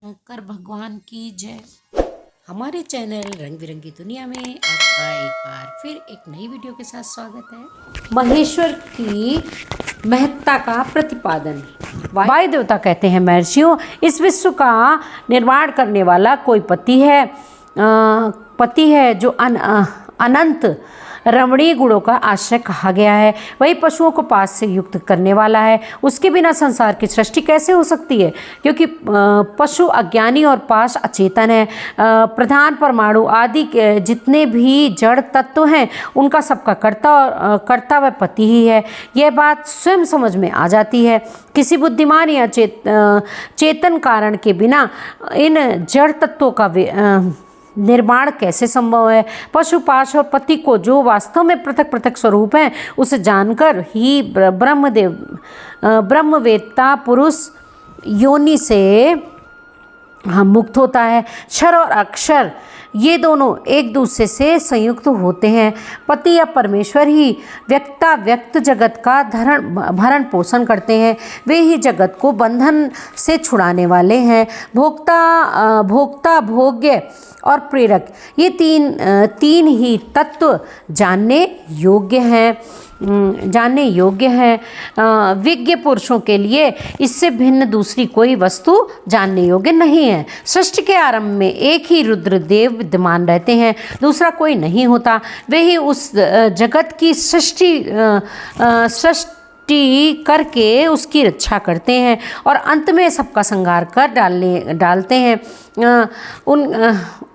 शंकर भगवान की जय। हमारे चैनल रंग बिरंगी दुनिया में आपका एक बार फिर एक नई वीडियो के साथ स्वागत है। महेश्वर की महत्ता का प्रतिपादन। वायु देवता कहते हैं, महर्षियों, इस विश्व का निर्माण करने वाला कोई पति है जो अनंत रमणीय गुणों का आश्रय कहा गया है। वही पशुओं को पास से युक्त करने वाला है। उसके बिना संसार की सृष्टि कैसे हो सकती है? क्योंकि पशु अज्ञानी और पाश अचेतन है। प्रधान परमाणु आदि के जितने भी जड़ तत्व हैं, उनका सबका कर्ता व पति ही है। यह बात स्वयं समझ में आ जाती है। किसी बुद्धिमान या चेतन कारण के बिना इन जड़ तत्वों का निर्माण कैसे संभव है? पशु, पाश और पति को जो वास्तव में पृथक पृथक स्वरूप हैं, उसे जानकर ही ब्रह्मवेत्ता पुरुष योनि से मुक्त होता है। क्षर और अक्षर ये दोनों एक दूसरे से संयुक्त होते हैं। पति या परमेश्वर ही व्यक्त जगत का भरण पोषण करते हैं। वे ही जगत को बंधन से छुड़ाने वाले हैं। भोक्ता, भोग्य और प्रेरक, ये तीन ही तत्व जानने योग्य हैं। विज्ञ पुरुषों के लिए इससे भिन्न दूसरी कोई वस्तु जानने योग्य नहीं है। सृष्टि के आरंभ में एक ही रुद्रदेव विद्यमान रहते हैं, दूसरा कोई नहीं होता। वे ही उस जगत की सृष्टि करके उसकी रक्षा करते हैं और अंत में सबका संहार कर डालते हैं।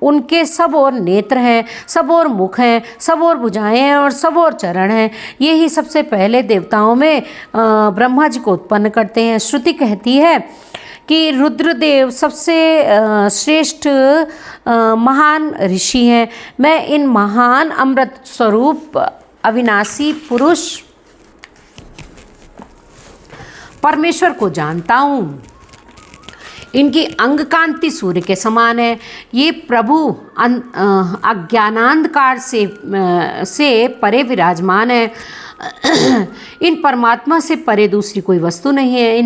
उनके सब और नेत्र हैं, सब और मुख हैं, सब और भुजाएं हैं और सब और चरण हैं। ये ही सबसे पहले देवताओं में ब्रह्मा जी को उत्पन्न करते हैं। श्रुति कहती है कि रुद्रदेव सबसे श्रेष्ठ महान ऋषि हैं। मैं इन महान अमृत स्वरूप अविनाशी पुरुष परमेश्वर को जानता हूँ। इनकी अंग कांति सूर्य के समान है। ये प्रभु अज्ञानांधकार से परे विराजमान है। इन परमात्मा से परे दूसरी कोई वस्तु नहीं है।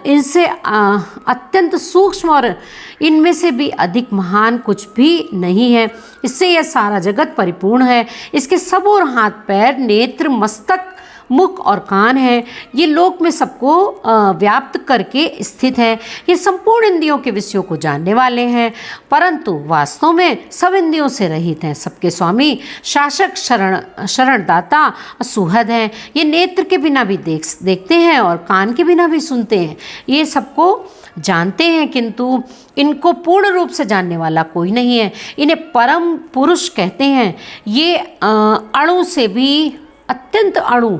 इनसे अत्यंत सूक्ष्म और इनमें से भी अधिक महान कुछ भी नहीं है। इससे यह सारा जगत परिपूर्ण है। इसके सब और हाथ, पैर, नेत्र, मस्तक, मुख और कान है। ये लोक में सबको व्याप्त करके स्थित है। ये संपूर्ण इंद्रियों के विषयों को जानने वाले हैं, परंतु वास्तव में सब इंद्रियों से रहित हैं। सबके स्वामी, शासक, शरणदाता, सुहद हैं। ये नेत्र के बिना भी देखते हैं और कान के बिना भी सुनते हैं। ये सबको जानते हैं, किंतु इनको पूर्ण रूप से जानने वाला कोई नहीं है। इन्हें परम पुरुष कहते हैं। ये अणु से भी अत्यंत अणु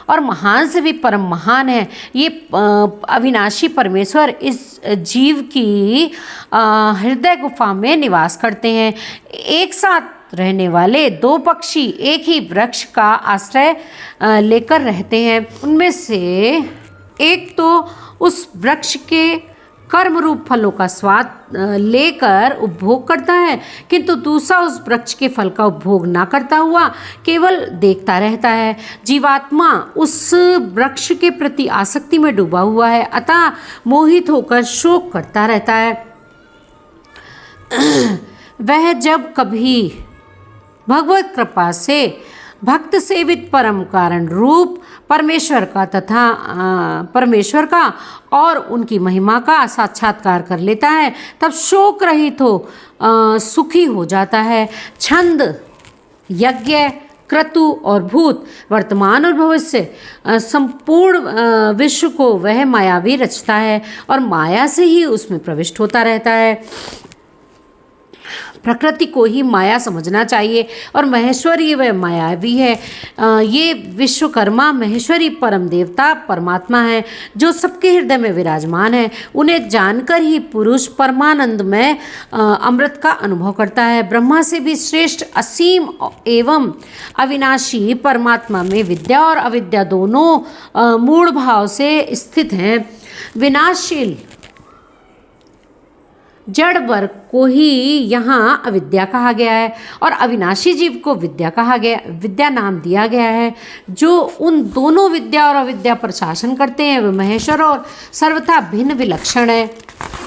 और महान से भी परम महान है। ये अविनाशी परमेश्वर इस जीव की हृदय गुफा में निवास करते हैं। एक साथ रहने वाले दो पक्षी एक ही वृक्ष का आश्रय लेकर रहते हैं। उनमें से एक तो उस वृक्ष के कर्म रूप फलों का स्वाद लेकर उपभोग करता है, किंतु दूसरा उस वृक्ष के फल का उपभोग ना करता हुआ केवल देखता रहता है। जीवात्मा उस वृक्ष के प्रति आसक्ति में डूबा हुआ है, अतः मोहित होकर शोक करता रहता है। वह जब कभी भगवत कृपा से भक्त सेवित परम कारण रूप परमेश्वर का और उनकी महिमा का साक्षात्कार कर लेता है, तब शोक रहित हो सुखी हो जाता है। छंद, यज्ञ, क्रतु और भूत, वर्तमान और भविष्य, संपूर्ण विश्व को वह मायावी रचता है और माया से ही उसमें प्रविष्ट होता रहता है। प्रकृति को ही माया समझना चाहिए और महेश्वर ही वह मायावी है। ये विश्वकर्मा महेश्वरी परम देवता परमात्मा है, जो सबके हृदय में विराजमान है। उन्हें जानकर ही पुरुष परमानंद में अमृत का अनुभव करता है। ब्रह्मा से भी श्रेष्ठ असीम एवं अविनाशी परमात्मा में विद्या और अविद्या दोनों मूढ़ भाव से स्थित हैं। जड़ वर्ग को ही यहाँ अविद्या कहा गया है और अविनाशी जीव को विद्या कहा गया, विद्या नाम दिया गया है। जो उन दोनों विद्या और अविद्या पर शासन करते हैं वे महेश्वर और सर्वथा भिन्न विलक्षण है।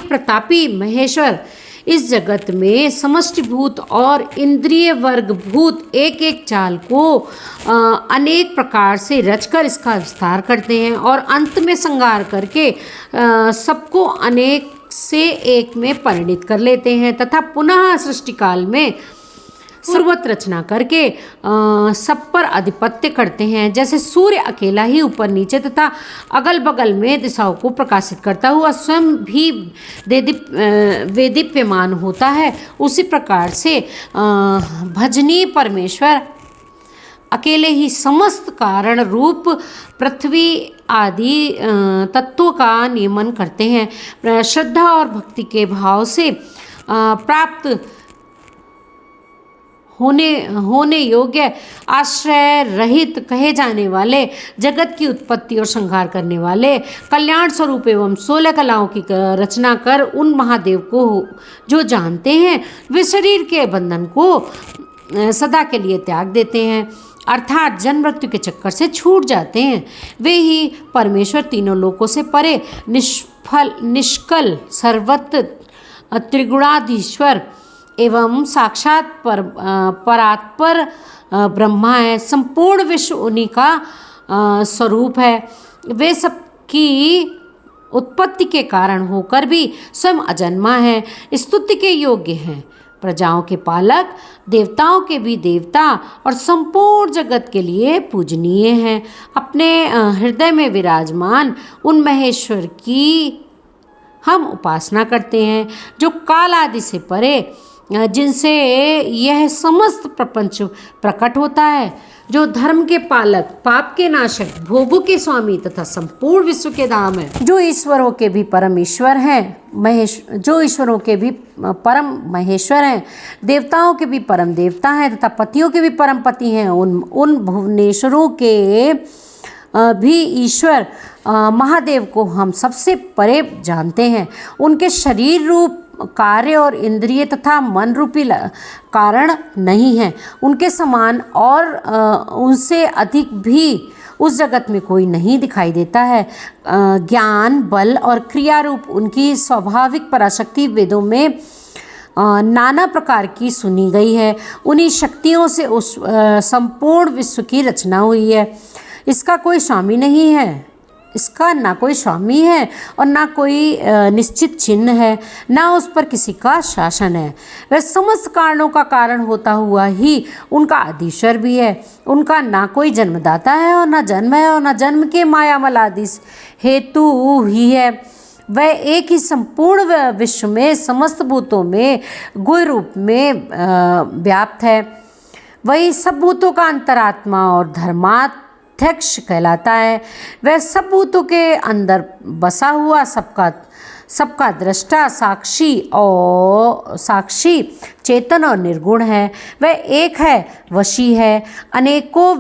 प्रतापी महेश्वर इस जगत में समष्टिभूत और इंद्रिय वर्ग भूत एक एक चाल को अनेक प्रकार से रचकर इसका विस्तार करते हैं और अंत में संहार करके सबको अनेक से एक में परिणित कर लेते हैं तथा पुनः सृष्टि काल में सर्वत रचना करके सब पर आधिपत्य करते हैं। जैसे सूर्य अकेला ही ऊपर नीचे तथा अगल बगल में दिशाओं को प्रकाशित करता हुआ स्वयं भी वेदीप्यमान होता है, उसी प्रकार से भजनीय परमेश्वर अकेले ही समस्त कारण रूप पृथ्वी आदि तत्वों का नियमन करते हैं। श्रद्धा और भक्ति के भाव से प्राप्त होने योग्य आश्रय रहित कहे जाने वाले जगत की उत्पत्ति और संहार करने वाले कल्याण स्वरूप एवं 16 कलाओं की रचना कर उन महादेव को जो जानते हैं वे शरीर के बंधन को सदा के लिए त्याग देते हैं, अर्थात जन्म मृत्यु के चक्कर से छूट जाते हैं। वे ही परमेश्वर तीनों लोकों से परे निष्कल सर्वत्र त्रिगुणाधीश्वर एवं साक्षात परात्पर ब्रह्मा है। संपूर्ण विश्व उन्हीं का स्वरूप है। वे सबकी उत्पत्ति के कारण होकर भी स्वयं अजन्मा है, स्तुति के योग्य हैं, प्रजाओं के पालक, देवताओं के भी देवता और संपूर्ण जगत के लिए पूजनीय हैं। अपने हृदय में विराजमान उन महेश्वर की हम उपासना करते हैं जो काल आदि से परे, जिनसे यह समस्त प्रपंच प्रकट होता है, जो धर्म के पालक, पाप के नाशक, भोगों के स्वामी तथा संपूर्ण विश्व के धाम है, जो ईश्वरों के भी परम ईश्वर हैं, जो ईश्वरों के भी परम महेश्वर हैं, देवताओं के भी परम देवता हैं तथा पतियों के भी परम पति हैं। उन भुवनेश्वरों के भी ईश्वर महादेव को हम सबसे परे जानते हैं। उनके शरीर रूप कार्य और इंद्रिय तथा मन रूपी कारण नहीं है। उनके समान और उनसे अधिक भी उस जगत में कोई नहीं दिखाई देता है। ज्ञान, बल और क्रिया रूप उनकी स्वाभाविक पराशक्ति वेदों में नाना प्रकार की सुनी गई है। उन्हीं शक्तियों से उस संपूर्ण विश्व की रचना हुई है। इसका कोई स्वामी नहीं है, इसका ना कोई स्वामी है और ना कोई निश्चित चिन्ह है, ना उस पर किसी का शासन है। वह समस्त कारणों का कारण होता हुआ ही उनका आदिश्वर भी है। उनका ना कोई जन्मदाता है और ना जन्म है और ना जन्म के मायामल आदि हेतु ही है। वह एक ही संपूर्ण विश्व में समस्त भूतों में गुह रूप में व्याप्त है। वही सब भूतों का अंतरात्मा और धर्माध्यक्ष कहलाता है। वह सब भूतों के अंदर बसा हुआ सबका दृष्टा, साक्षी चेतन और निर्गुण है। वह एक है, वशी है, अनेकों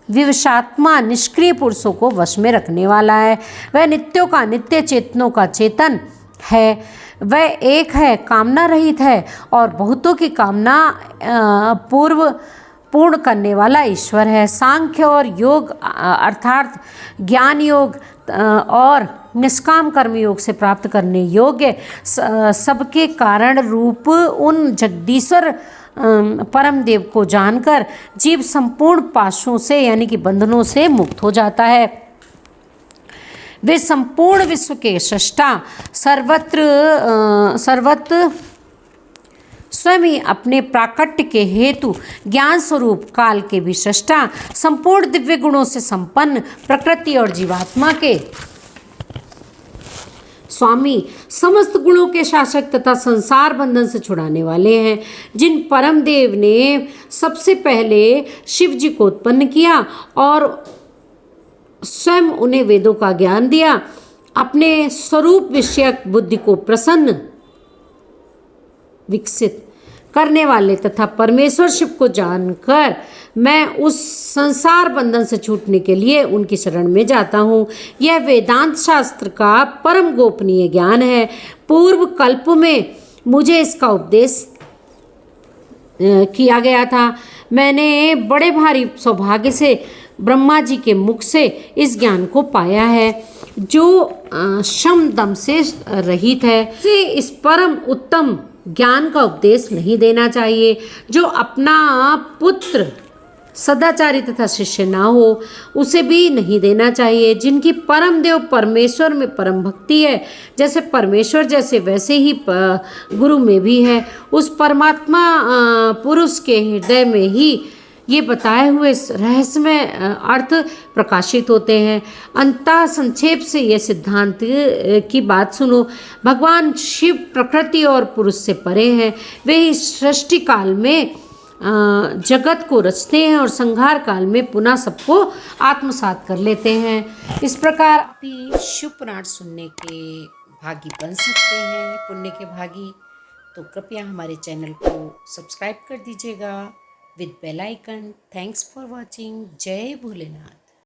विवशात्मा निष्क्रिय पुरुषों को वश में रखने वाला है। वह नित्यों का नित्य, चेतनों का चेतन है। वह एक है, कामना रहित है और बहुतों की कामना पूर्ण करने वाला ईश्वर है। सांख्य और योग अर्थात ज्ञान योग और निष्काम कर्म योग से प्राप्त करने योग्य सबके कारण रूप उन जगदीश्वर परम देव को जानकर जीव संपूर्ण पाशों से यानी कि बंधनों से मुक्त हो जाता है। वे संपूर्ण विश्व के सृष्टा, सर्वत्र स्वयं ही अपने प्राकट्य के हेतु ज्ञान स्वरूप काल के भी सृष्टा, संपूर्ण दिव्य गुणों से संपन्न, प्रकृति और जीवात्मा के स्वामी, समस्त गुणों के शासक तथा संसार बंधन से छुड़ाने वाले हैं। जिन परम देव ने सबसे पहले शिव जी को उत्पन्न किया और स्वयं उन्हें वेदों का ज्ञान दिया, अपने स्वरूप विषयक बुद्धि को प्रसन्न विकसित करने वाले तथा परमेश्वर शिव को जानकर मैं उस संसार बंधन से छूटने के लिए उनकी शरण में जाता हूँ। यह वेदांत शास्त्र का परम गोपनीय ज्ञान है। पूर्व कल्प में मुझे इसका उपदेश किया गया था। मैंने बड़े भारी सौभाग्य से ब्रह्मा जी के मुख से इस ज्ञान को पाया है, जो शम दम से रहित है। से इस परम उत्तम ज्ञान का उपदेश नहीं देना चाहिए। जो अपना पुत्र सदाचारी तथा शिष्य ना हो उसे भी नहीं देना चाहिए। जिनकी परम देव परमेश्वर में परम भक्ति है, जैसे परमेश्वर जैसे वैसे ही गुरु में भी है, उस परमात्मा पुरुष के हृदय में ही ये बताए हुए रहस्यमय अर्थ प्रकाशित होते हैं। अंतः संक्षेप से यह सिद्धांत की बात सुनो। भगवान शिव प्रकृति और पुरुष से परे हैं। वे इस सृष्टि काल में जगत को रचते हैं और संहार काल में पुनः सबको आत्मसात कर लेते हैं। इस प्रकार भी शिव पुराण सुनने के भागी बन सकते हैं, पुण्य के भागी। तो कृपया हमारे चैनल को सब्सक्राइब कर दीजिएगा with bell icon. Thanks for watching. जय भोलेनाथ।